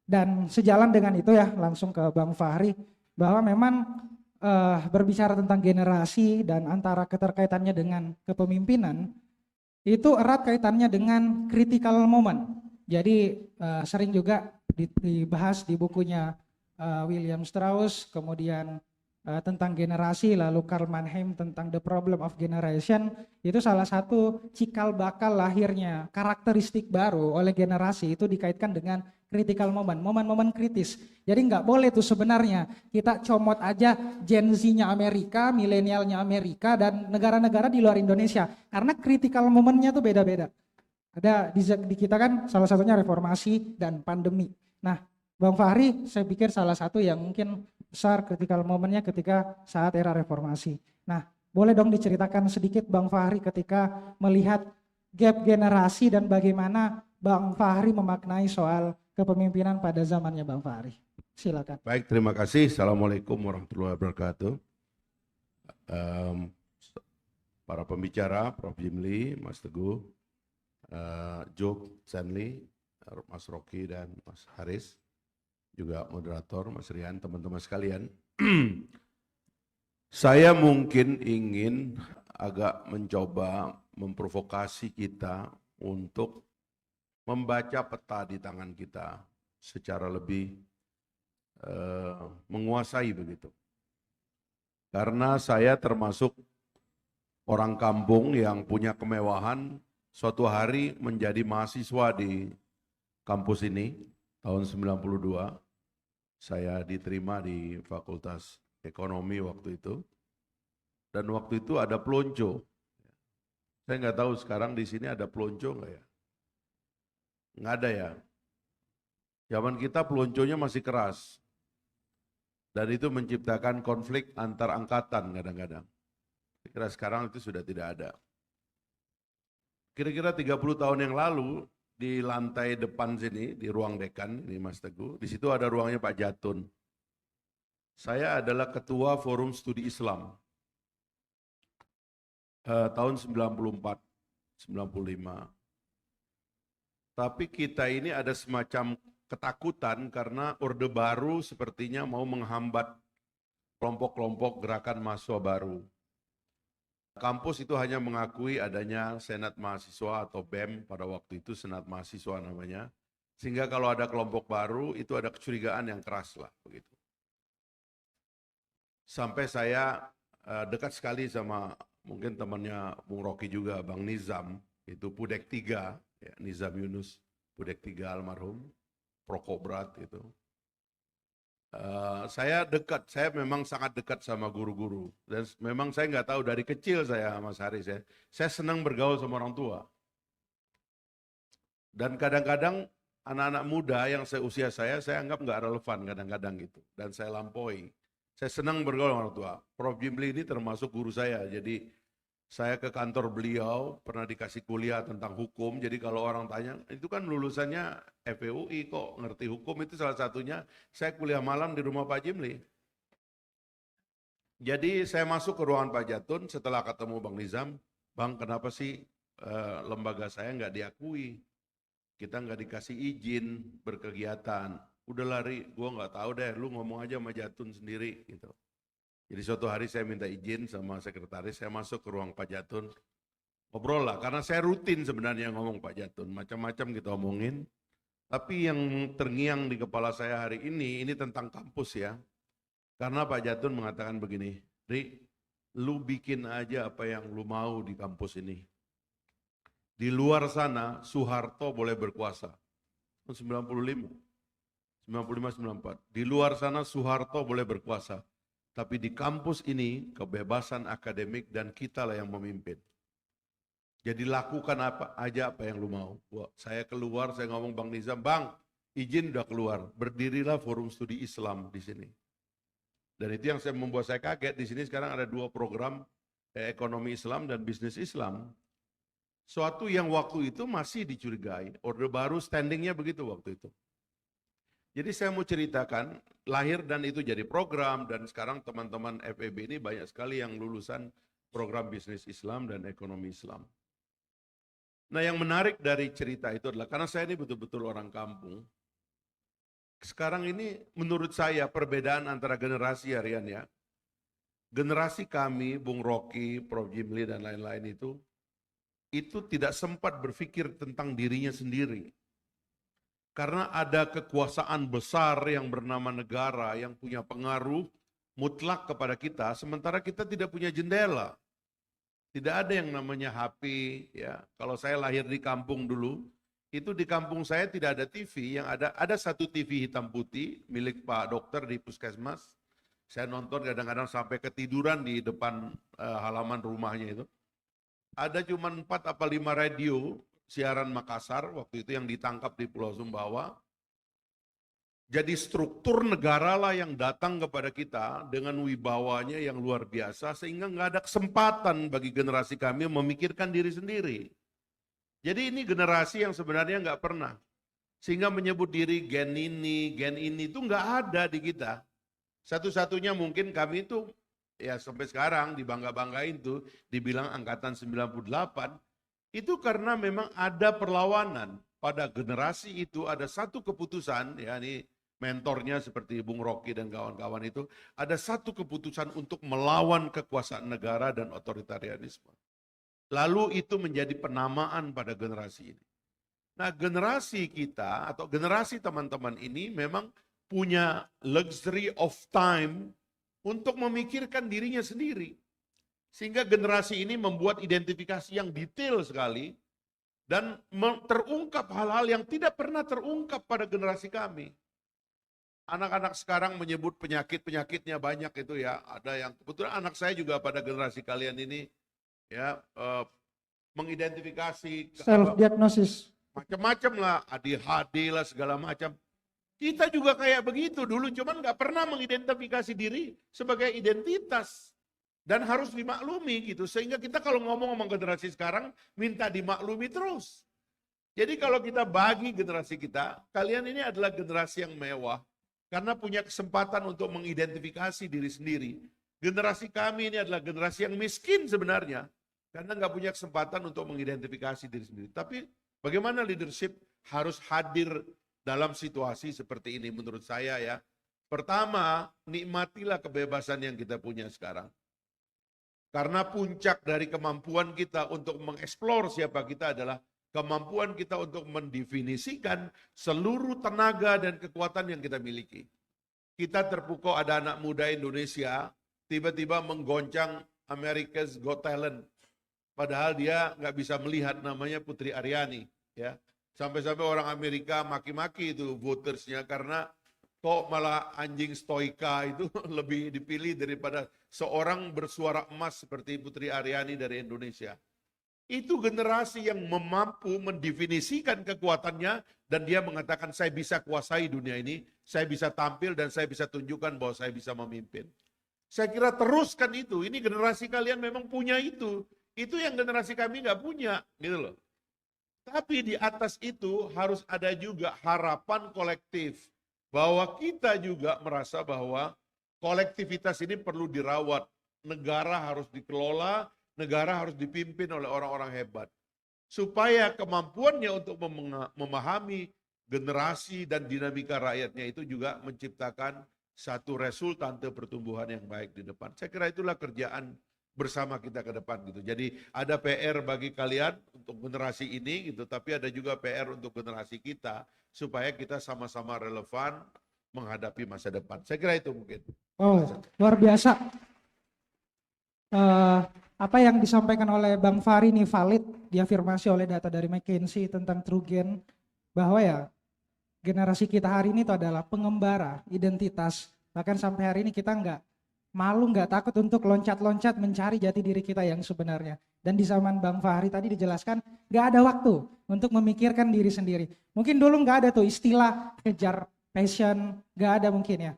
Dan sejalan dengan itu ya langsung ke Bang Fahri, bahwa memang berbicara tentang generasi dan antara keterkaitannya dengan kepemimpinan, itu erat kaitannya dengan critical moment. Jadi sering juga dibahas di bukunya William Strauss, kemudian tentang generasi, lalu Karl Mannheim tentang The Problem of Generation. Itu salah satu cikal bakal lahirnya karakteristik baru oleh generasi itu dikaitkan dengan critical moment, momen-momen kritis. Jadi nggak boleh tuh sebenarnya kita comot aja Gen Z-nya Amerika, milenialnya Amerika, dan negara-negara di luar Indonesia. Karena critical momentnya tuh beda-beda. Ada di kita kan salah satunya reformasi dan pandemi. Nah, Bang Fahri saya pikir salah satu yang mungkin besar critical momennya ketika saat era reformasi. Nah, boleh dong diceritakan sedikit Bang Fahri ketika melihat gap generasi dan bagaimana Bang Fahri memaknai soal kepemimpinan pada zamannya Bang Fahri. Silakan. Baik, terima kasih. Assalamualaikum warahmatullahi wabarakatuh. Para pembicara, Prof. Jimli, Mas Teguh, Joe Stanley, Mas Rocky, dan Mas Haris, juga moderator, Mas Rian, teman-teman sekalian. Saya mungkin ingin agak mencoba memprovokasi kita untuk membaca peta di tangan kita secara lebih menguasai begitu. Karena saya termasuk orang kampung yang punya kemewahan suatu hari menjadi mahasiswa di kampus ini tahun 92. Saya diterima di Fakultas Ekonomi waktu itu. Dan waktu itu ada pelonco. Saya nggak tahu sekarang di sini ada pelonco nggak ya? Nggak ada ya. Zaman kita pelonconya masih keras. Dan itu menciptakan konflik antar angkatan kadang-kadang. Kira sekarang itu sudah tidak ada. Kira-kira 30 tahun yang lalu di lantai depan sini, di ruang dekan, ini Mas Teguh, di situ ada ruangnya Pak Jatun. Saya adalah ketua Forum Studi Islam tahun 94, 95. Tapi kita ini ada semacam ketakutan karena Orde Baru sepertinya mau menghambat kelompok-kelompok gerakan mahasiswa baru. Kampus itu hanya mengakui adanya Senat Mahasiswa atau BEM pada waktu itu, Senat Mahasiswa namanya. Sehingga kalau ada kelompok baru itu ada kecurigaan yang keras lah begitu. Sampai saya dekat sekali sama mungkin temannya Bung Rocky juga, Bang Nizam, itu Pudek 3, ya, Nizam Yunus, Pudek 3 almarhum, Prokobrat itu. Saya dekat, saya memang sangat dekat sama guru-guru. Dan memang saya nggak tahu dari kecil saya, Mas Haris ya, saya senang bergaul sama orang tua. Dan kadang-kadang anak-anak muda yang seusia saya anggap nggak relevan kadang-kadang gitu. Dan saya lampaui. Saya senang bergaul sama orang tua. Prof. Jimli ini termasuk guru saya, jadi saya ke kantor beliau, pernah dikasih kuliah tentang hukum, jadi kalau orang tanya, itu kan lulusannya FPUI kok ngerti hukum, itu salah satunya, saya kuliah malam di rumah Pak Jimli. Jadi saya masuk ke ruangan Pak Jatun setelah ketemu Bang Nizam, Bang kenapa sih lembaga saya nggak diakui, kita nggak dikasih izin berkegiatan, udah lari, gua nggak tahu deh, lu ngomong aja sama Jatun sendiri gitu. Jadi suatu hari saya minta izin sama sekretaris, saya masuk ke ruang Pak Jatun, ngobrol lah, karena saya rutin sebenarnya ngomong Pak Jatun, macam-macam kita omongin. Tapi yang terngiang di kepala saya hari ini tentang kampus ya. Karena Pak Jatun mengatakan begini, Ri, lu bikin aja apa yang lu mau di kampus ini. Di luar sana, Soeharto boleh berkuasa. 95, 94. Di luar sana, Soeharto boleh berkuasa. Tapi di kampus ini kebebasan akademik dan kita lah yang memimpin. Jadi lakukan apa aja apa yang lu mau. Wah, saya keluar, saya ngomong Bang Nizam, Bang, izin udah keluar. Berdirilah Forum Studi Islam di sini. Dan itu yang membuat saya kaget. Di sini sekarang ada 2 program ekonomi Islam dan bisnis Islam. Suatu yang waktu itu masih dicurigai. Orde Baru standingnya begitu waktu itu. Jadi saya mau ceritakan, lahir dan itu jadi program, dan sekarang teman-teman FEB ini banyak sekali yang lulusan program bisnis Islam dan ekonomi Islam. Nah yang menarik dari cerita itu adalah, karena saya ini betul-betul orang kampung, sekarang ini menurut saya perbedaan antara generasi ya Rian ya. Generasi kami, Bung Rocky, Prof. Jimli dan lain-lain itu tidak sempat berpikir tentang dirinya sendiri. Karena ada kekuasaan besar yang bernama negara yang punya pengaruh mutlak kepada kita, sementara kita tidak punya jendela. Tidak ada yang namanya HP, ya. Kalau saya lahir di kampung dulu, itu di kampung saya tidak ada TV, yang ada satu TV hitam putih milik Pak Dokter di puskesmas. Saya nonton kadang-kadang sampai ketiduran di depan halaman rumahnya itu. Ada cuma 4 apa 5 radio siaran Makassar waktu itu yang ditangkap di Pulau Sumbawa. Jadi struktur negara lah yang datang kepada kita dengan wibawanya yang luar biasa sehingga nggak ada kesempatan bagi generasi kami memikirkan diri sendiri. Jadi ini generasi yang sebenarnya nggak pernah. Sehingga menyebut diri gen ini itu nggak ada di kita. Satu-satunya mungkin kami itu ya sampai sekarang dibangga-banggain tuh dibilang angkatan 98 itu karena memang ada perlawanan pada generasi itu ada satu keputusan ya ini mentornya seperti Bung Rocky dan kawan-kawan itu ada satu keputusan untuk melawan kekuasaan negara dan otoritarianisme. Lalu itu menjadi penamaan pada generasi ini. Nah generasi kita atau generasi teman-teman ini memang punya luxury of time untuk memikirkan dirinya sendiri. Sehingga generasi ini membuat identifikasi yang detail sekali dan terungkap hal-hal yang tidak pernah terungkap pada generasi kami. Anak-anak sekarang menyebut penyakit-penyakitnya banyak itu ya. Ada yang kebetulan anak saya juga pada generasi kalian ini ya mengidentifikasi Self diagnosis. macam-macam lah, ADHD lah segala macam. Kita juga kayak begitu dulu, cuman nggak pernah mengidentifikasi diri sebagai identitas dan harus dimaklumi gitu. Sehingga kita kalau ngomong generasi sekarang minta dimaklumi terus. Jadi kalau kita bagi generasi kita, kalian ini adalah generasi yang mewah karena punya kesempatan untuk mengidentifikasi diri sendiri. Generasi kami ini adalah generasi yang miskin sebenarnya karena nggak punya kesempatan untuk mengidentifikasi diri sendiri. Tapi bagaimana leadership harus hadir dalam situasi seperti ini menurut saya ya. Pertama, nikmatilah kebebasan yang kita punya sekarang. Karena puncak dari kemampuan kita untuk mengeksplor siapa kita adalah kemampuan kita untuk mendefinisikan seluruh tenaga dan kekuatan yang kita miliki. Kita terpukau ada anak muda Indonesia tiba-tiba menggoncang America's Got Talent. Padahal dia nggak bisa melihat namanya Putri Aryani ya. Sampai-sampai orang Amerika maki-maki itu votersnya karena kok malah anjing stoika itu lebih dipilih daripada seorang bersuara emas seperti Putri Aryani dari Indonesia. Itu generasi yang mampu mendefinisikan kekuatannya dan dia mengatakan saya bisa kuasai dunia ini, saya bisa tampil dan saya bisa tunjukkan bahwa saya bisa memimpin. Saya kira teruskan itu, ini generasi kalian memang punya itu. Itu yang generasi kami nggak punya gitu loh. Tapi di atas itu harus ada juga harapan kolektif. Bahwa kita juga merasa bahwa kolektivitas ini perlu dirawat. Negara harus dikelola, negara harus dipimpin oleh orang-orang hebat. Supaya kemampuannya untuk memahami generasi dan dinamika rakyatnya itu juga menciptakan satu resultante pertumbuhan yang baik di depan. Saya kira itulah kerjaan bersama kita ke depan gitu. Jadi ada PR bagi kalian untuk generasi ini gitu, tapi ada juga PR untuk generasi kita supaya kita sama-sama relevan menghadapi masa depan. Saya kira itu mungkin. Oh, luar biasa. Apa yang disampaikan oleh Bang Fahri ini valid, diafirmasi oleh data dari McKinsey tentang True Gen, bahwa ya generasi kita hari ini itu adalah pengembara identitas. Bahkan sampai hari ini kita malu, nggak takut untuk loncat-loncat mencari jati diri kita yang sebenarnya. Dan di zaman Bang Fahri tadi dijelaskan, nggak ada waktu untuk memikirkan diri sendiri. Mungkin dulu nggak ada tuh istilah kejar passion, nggak ada mungkin ya.